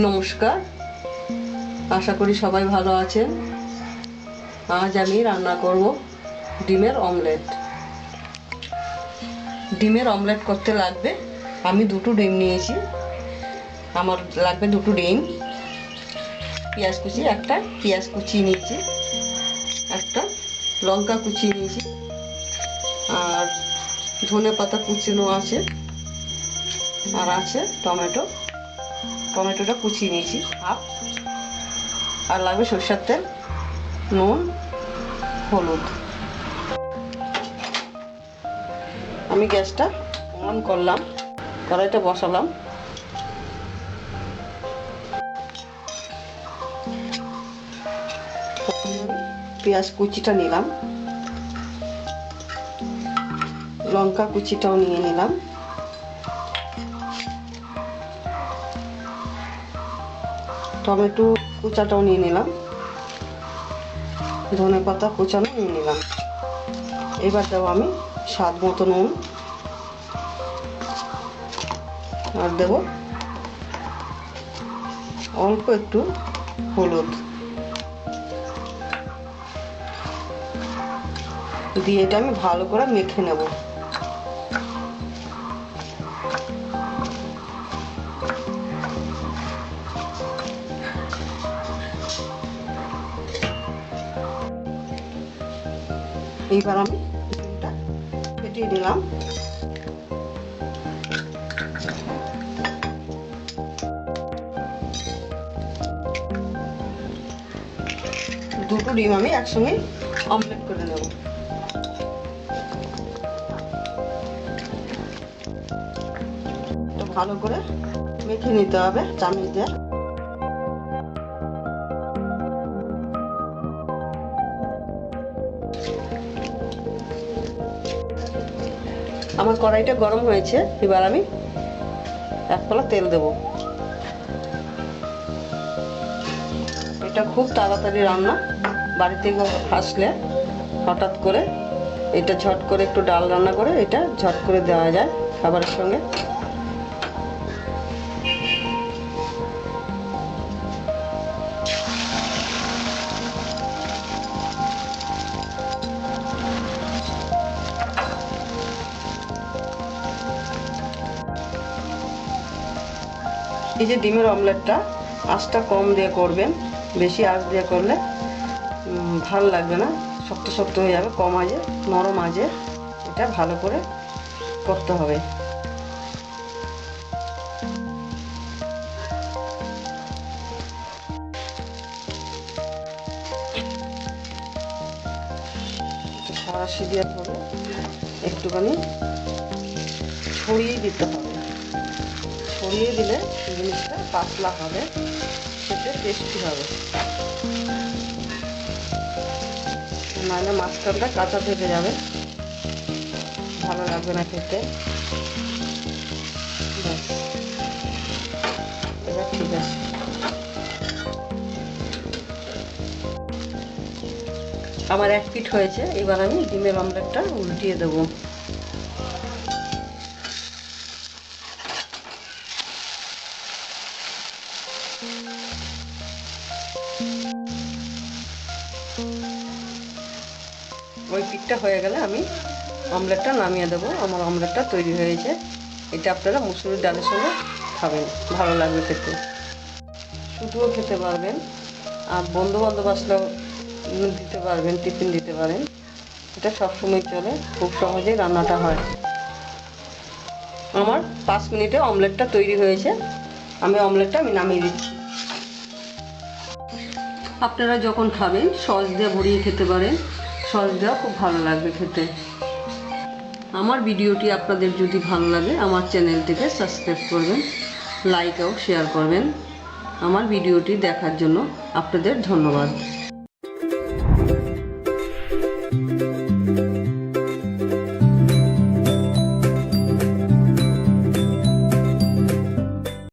নমস্কার, আশা করি সবাই ভালো আছেন। আজ আমি রান্না করব ডিমের অমলেট। ডিমের অমলেট করতে লাগবে, আমি দুটো ডিম নিয়েছি। আমার লাগবে দুটো ডিম, পেঁয়াজ কুচি, একটা পেঁয়াজ কুচিয়ে নিয়েছি, একটা লঙ্কা কুচিয়ে নিয়েছি, আর ধনে পাতা কুচিনো আছে, আর আছে টমেটোটা কুচিয়ে নিয়েছি হাফ, আর লাগবে সরষের তেল, নুন, হলুদ। আমি গ্যাসটা অন করলাম, কড়াইটা বসালাম। পেঁয়াজ কুচিটা নিলাম, লঙ্কা কুচিটাও নিয়ে নিলাম, টমেটো কুচাটাও নিয়ে নিলাম, ধনে পাতা কুচানো নিয়ে নিলাম। এবার দেবো আমি স্বাদ মতো নুন, আর দেব অল্প একটু হলুদ দিয়ে এটা আমি ভালো করে মেখে নেব। এইবার আমি ডিমটা ফেটিয়ে দিলাম। দুটো ডিম আমি একসঙ্গে অমলেট করে নেব। ভালো করে মেখে নিতে হবে চামচ দিয়ে। আমার কড়াইটা গরম হয়েছে, এবার আমি এক কলা তেল দেব। এটা খুব তাড়াতাড়ি রান্না, বাড়িতে আসলে হঠাৎ করে এটা ঝট করে একটু ডাল রান্না করে এটা ঝট করে দেওয়া যায় খাবারের সঙ্গে। এই যে ডিমের অমলেটটা আঁচটা কম দিয়ে করবেন, বেশি আঁচ দিয়ে করলে ভাল লাগবে না, শক্ত শক্ত হয়ে যাবে। কম আঁচে, নরম আঁচে এটা ভালো করে করতে হবে। সাঁড়াশি দিয়ে হবে, একটুখানি ছড়িয়ে দিতে হবে। ছড়িয়ে দিলে জিনিসটা পাতলা হবে, খেতে টেস্টি হবে। নাহলে মাঝখানটা কাঁচা থেকে যাবে, ভালো লাগবে না খেতে। ব্যাস, এবার ঠিক আছে। আমার এক পিঠ হয়েছে, এবার আমি ডিমের অমলেটটা উল্টিয়ে দেবো। ওই পিঠটা হয়ে গেলে আমি অমলেটটা নামিয়ে দেবো। আমার অমলেটটা তৈরি হয়েছে। এটা আপনারা মুসুরির ডালের সঙ্গে খাবেন, ভালো লাগবে খেতে। শুধুও খেতে পারবেন, আর বন্ধু বান্ধব আসলেও দিতে পারবেন, টিফিন দিতে পারেন। এটা সবসময় চলে, খুব সহজেই রান্নাটা হয়। আমার 5 মিনিটে অমলেটটা তৈরি হয়েছে। আমি অমলেটটা নামিয়ে দিচ্ছি। আপনারা যখন খাবেন সস দিয়ে ভরিয়ে খেতে পারেন, সস দেওয়া খুব ভালো লাগবে খেতে। আমার ভিডিওটি আপনাদের যদি ভালো লাগে আমার চ্যানেলটিকে সাবস্ক্রাইব করবেন, লাইক ও শেয়ার করবেন। আমার ভিডিওটি দেখার জন্য আপনাদের ধন্যবাদ।